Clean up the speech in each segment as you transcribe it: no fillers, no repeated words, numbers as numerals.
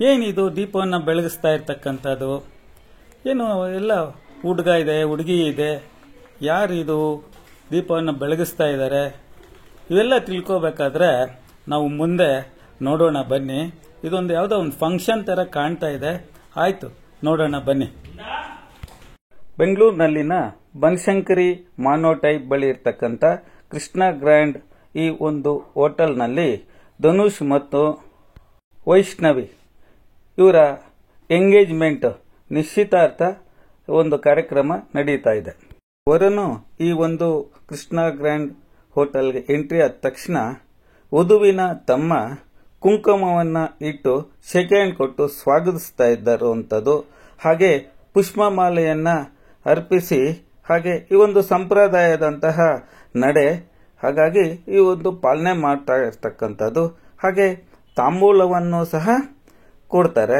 ಏನಿದು ದೀಪವನ್ನು ಬೆಳಗಿಸ್ತಾ ಇರ್ತಕ್ಕಂಥದ್ದು? ಏನು ಎಲ್ಲ ಹುಡುಗ ಇದೆ, ಹುಡುಗಿ ಇದೆ, ಯಾರಿದು ದೀಪವನ್ನು ಬೆಳಗಿಸ್ತಾ ಇದ್ದಾರೆ? ಇವೆಲ್ಲ ತಿಳ್ಕೋಬೇಕಾದ್ರೆ ನಾವು ಮುಂದೆ ನೋಡೋಣ ಬನ್ನಿ. ಇದೊಂದು ಯಾವುದೋ ಒಂದು ಫಂಕ್ಷನ್ ತರ ಕಾಣ್ತಾ ಇದೆ. ಆಯ್ತು, ನೋಡೋಣ ಬನ್ನಿ. ಬೆಂಗಳೂರಿನಲ್ಲಿನ ಬನಶಂಕರಿ ಮಾನೋಟೈಪ್ ಬಳಿ ಇರ್ತಕ್ಕಂಥ ಕೃಷ್ಣ ಗ್ರ್ಯಾಂಡ್ ಈ ಒಂದು ಹೋಟೆಲ್ನಲ್ಲಿ ಧನುಷ್ ಮತ್ತು ವೈಷ್ಣವಿ ಇವರ ಎಂಗೇಜ್ಮೆಂಟ್ ನಿಶ್ಚಿತಾರ್ಥ ಒಂದು ಕಾರ್ಯಕ್ರಮ ನಡೀತಾ ಇದೆ. ವರನು ಈ ಒಂದು ಕೃಷ್ಣ ಗ್ರ್ಯಾಂಡ್ ಹೋಟೆಲ್ಗೆ ಎಂಟ್ರಿ ಆದ ತಕ್ಷಣ ವಧುವಿನ ತಮ್ಮ ಕುಂಕುಮವನ್ನ ಇಟ್ಟು ಶೇಕ್ ಹ್ಯಾಂಡ್ ಕೊಟ್ಟು ಸ್ವಾಗತಿಸ್ತಾ ಇದ್ದಾರುವಂಥದ್ದು. ಹಾಗೆ ಪುಷ್ಪಮಾಲೆಯನ್ನ ಅರ್ಪಿಸಿ, ಹಾಗೆ ಈ ಒಂದು ಸಂಪ್ರದಾಯದಂತಹ ನಡೆ, ಹಾಗಾಗಿ ಈ ಒಂದು ಪಾಲನೆ ಮಾಡ್ತಾ ಇರ್ತಕ್ಕಂಥದ್ದು. ಹಾಗೆ ತಾಂಬೂಲವನ್ನು ಸಹ ಕೊಡ್ತಾರೆ.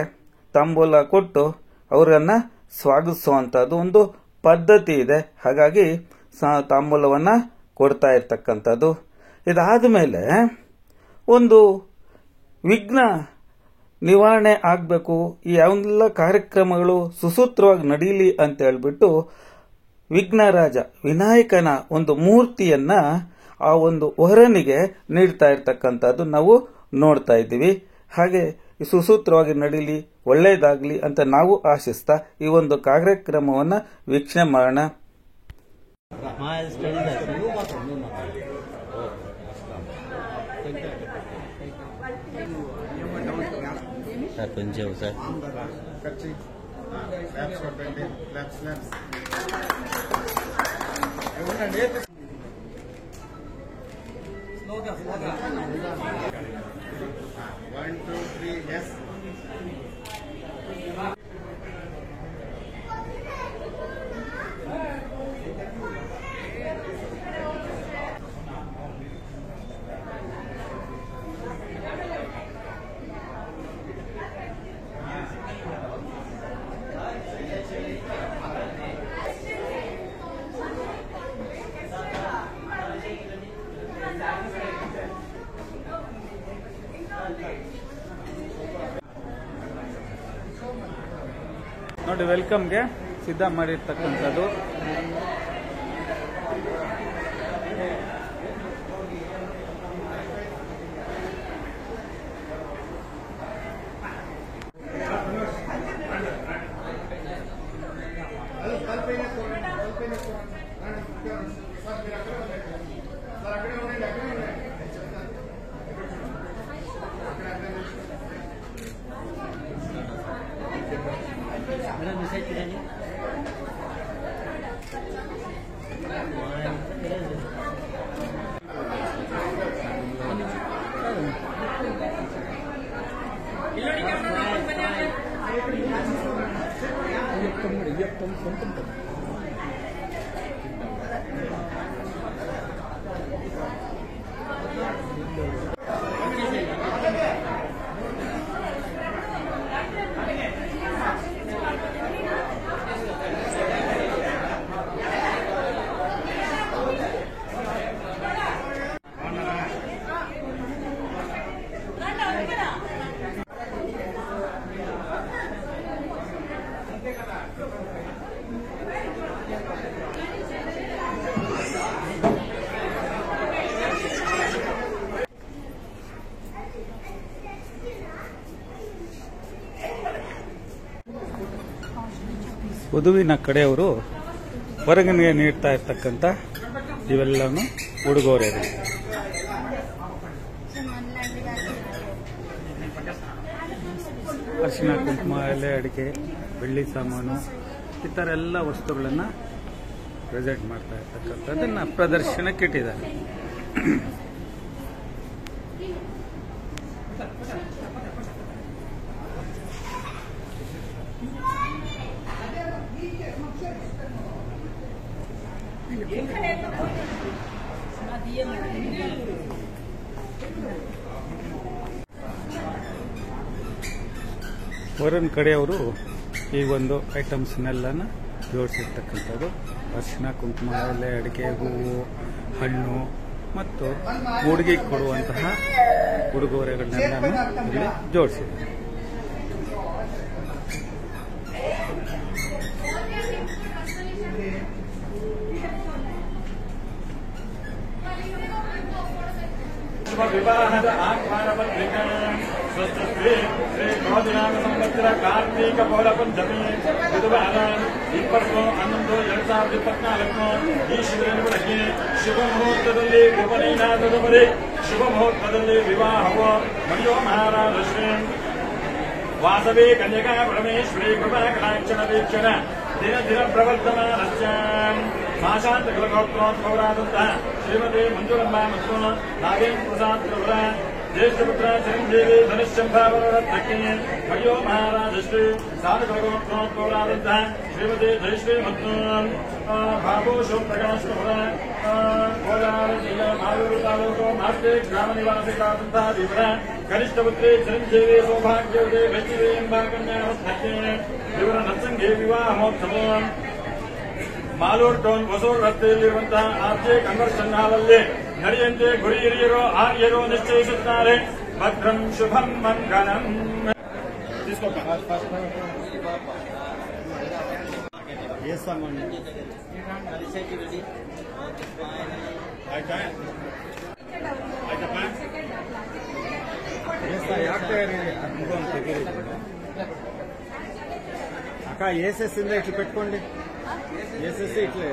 ತಾಂಬೂಲ ಕೊಟ್ಟು ಅವರನ್ನ ಸ್ವಾಗತಿಸುವಂತಹದ್ದು ಒಂದು ಪದ್ಧತಿ ಇದೆ. ಹಾಗಾಗಿ ತಾಂಬೂಲವನ್ನ ಕೊಡ್ತಾ ಇರ್ತಕ್ಕಂಥದ್ದು. ಇದಾದ ಮೇಲೆ ಒಂದು ವಿಘ್ನ ನಿವಾರಣೆ ಆಗಬೇಕು, ಈ ಯಾವೆಲ್ಲ ಕಾರ್ಯಕ್ರಮಗಳು ಸುಸೂತ್ರವಾಗಿ ನಡೀಲಿ ಅಂತ ಹೇಳ್ಬಿಟ್ಟು ವಿಘ್ನರಾಜ ವಿನಾಯಕನ ಒಂದು ಮೂರ್ತಿಯನ್ನ ಆ ಒಂದು ವರನಿಗೆ ನೀಡ್ತಾ ಇರ್ತಕ್ಕಂಥದ್ದು ನಾವು ನೋಡ್ತಾ ಇದ್ದೀವಿ. ಹಾಗೆ ಸುಸೂತ್ರವಾಗಿ ನಡೀಲಿ, ಒಳ್ಳೆಯದಾಗಲಿ ಅಂತ ನಾವು ಆಶಿಸ್ತಾ ಈ ಒಂದು ಕಾರ್ಯಕ್ರಮವನ್ನ ವೀಕ್ಷಣೆ ಮಾಡೋಣ. One, two, three, yes. ನೋಡಿ, ವೆಲ್ಕಮ್ಗೆ ಸಿದ್ಧ ಮಾಡಿರ್ತಕ್ಕಂಥದ್ದು. ವಧುವಿನ ಕಡೆಯವರು ಹೊರಗನಿಗೆ ನೀಡ್ತಾ ಇರ್ತಕ್ಕಂಥ ಇವೆಲ್ಲವೂ ಉಡುಗೊರೆಗಳು. ಅರಿಶಿನ, ಕುಂಕುಮ, ಎಲೆ, ಅಡಿಕೆ, ಬೆಳ್ಳಿ ಸಾಮಾನು, ಈ ಥರ ಎಲ್ಲ ವಸ್ತುಗಳನ್ನು ಪ್ರೆಸೆಂಟ್ ಮಾಡ್ತಾ ಇರ್ತಕ್ಕಂಥದ್ದನ್ನು ಪ್ರದರ್ಶನಕ್ಕೆ ಇಟ್ಟಿದ್ದಾರೆ. ವರನ್ ಕಡೆಯವರು ಈ ಒಂದು ಐಟಮ್ಸ್ನೆಲ್ಲನ ಜೋಡಿಸಿರ್ತಕ್ಕಂಥದ್ದು. ಅರಿಶಿನ, ಕುಂಕುಮ, ಎಲೆ, ಅಡಿಕೆ, ಹೂವು, ಹಣ್ಣು ಮತ್ತು ಹುಡುಗಿಗೆ ಕೊಡುವಂತಹ ಉಡುಗೊರೆಗಳನ್ನೆಲ್ಲ ಇಲ್ಲಿ ಜೋಡಿಸಿದ್ದಾರೆ. शुभ विवाहद आह्वान पत्रिका स्वस्थ श्री क्रोधिनाम संवत्सर कार्तिक पौर पंचमी बुधवार 2024 ಈ ಶಿಬಿರದ ಬೆಳಗ್ಗೆ ಶುಭ ಮುಹೂರ್ತದಲ್ಲಿ ಉಪನಯನದಲ್ಲಿ ಶುಭ ಮುಹೂರ್ತದಲ್ಲಿ ವಿವಾಹವು ಮಣಿಯೋ ಮಹಾರಾಜ ಶ್ರೀ ವಾಸವಿ ಕನ್ಯಕಾ ಪರಮೇಶ್ವರಿ ಕೃಪಾ ಕಟಾಕ್ಷಣ ವೀಕ್ಷಣ ದಿನ ದಿನ ಪ್ರವರ್ತಮಾನಶ್ಚ ಮಾಶಾಂತ ಕುಲಗೋತ್ರೋದ್ಭವರಾದಂತಹ ಶ್ರೀಮತಿ ಮಂಜುಳಮ್ಮ ಮತ್ತು ನಾಗೇಂದ್ರ ಪ್ರಸಾದ್ ರವರ ಜ್ಯೇಷ್ಠ ಪುತ್ರ ಚಿರಂಜೀವಿ ಧನುಷ್ಯಂಭಾವರತ್ನಕ್ಕೆ ಮಣಿಯೋ ಮಹಾರಾಜ ಶ್ರೀ ಸಾಧುಗೋತ್ರೋದ್ಭವರಾದಂತಹ ಶ್ರೀಮತಿ ಜಯಶ್ರೀ ಮತ್ತು ಬಾಬು ಶಿವಪ್ರಕಾಶ್ ರವರ ಕೋಲಾರ ಜಿಲ್ಲೆ ಮಾಲೂರು ತಾಲೂಕು ಮಾಸ್ಟೇ ಗ್ರಾಮ ನಿವಾಸಿಗಳಾದಂತಹ ಇವರ ಕನಿಷ್ಠ ಪುತ್ರಿ ಚಿರಂಜೀವಿ ಸೌಭಾಗ್ಯವತಿ ವೈದ್ಯವಿ ಎಂಬ ಕನ್ಯಾರತ್ನಕ್ಕೆ ಇವರ ನತ್ಸಂಗಿ ವಿವಾಹ ಮಹೋತ್ಸವ ಮಾಲೂರು ಟೌನ್ ಹೊಸೂರು ರಸ್ತೆಯಲ್ಲಿರುವಂತಹ ಆರ್ಜೆ ಕನ್ವರ್ಷನ್ ಹಾಲಲ್ಲಿ ನಡೆಯಂತೆ ಗುರಿ ಹಿರಿಯರು ಆರ್ಯರು ನಿಶ್ಚಯಿಸುತ್ತಾರೆ. ಭದ್ರಂ ಶುಭಂ ಮಂಗಳಂ. అక్క ఏసెస్ ఇందా ఇట్లా పెట్టుకోండి. ఏసెస్ ఇట్లా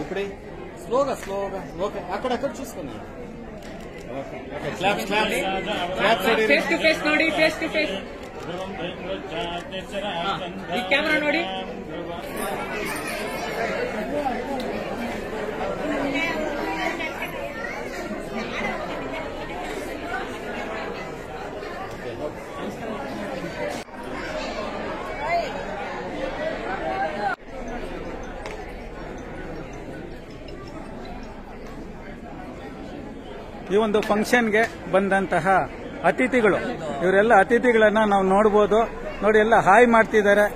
ఇప్పుడే స్లోగా ఓకే అక్కడక్కడ చూసుకున్నాను. ಫೇಸ್ ಟು ಫೇಸ್ ನೋಡಿ, ಫೇಸ್ ಟು ಫೇಸ್ ಈ ಕ್ಯಾಮೆರಾ ನೋಡಿ. ಈ ಒಂದು ಫಂಕ್ಷನ್ಗೆ ಬಂದಂತಹ ಅತಿಥಿಗಳು, ಇವರೆಲ್ಲ ಅತಿಥಿಗಳನ್ನ ನಾವು ನೋಡಬಹುದು. ನೋಡಿ, ಎಲ್ಲ ಹಾಯ್ ಮಾಡ್ತಿದ್ದಾರೆ.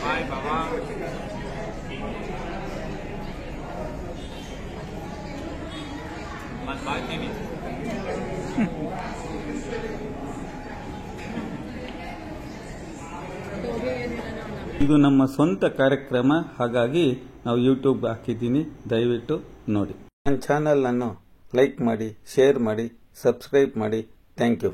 Bye, Baba. Bye, TV. ಇದು ನಮ್ಮ ಸ್ವಂತ ಕಾರ್ಯಕ್ರಮ, ಹಾಗಾಗಿ ನಾವು ಯೂಟ್ಯೂಬ್ ಹಾಕಿದ್ದೀನಿ, ದಯವಿಟ್ಟು ನೋಡಿ. ನನ್ನ ಚಾನಲ್ ಅನ್ನು ಲೈಕ್ ಮಾಡಿ, ಶೇರ್ ಮಾಡಿ, ಸಬ್ಸ್ಕ್ರೈಬ್ ಮಾಡಿ. Thank you.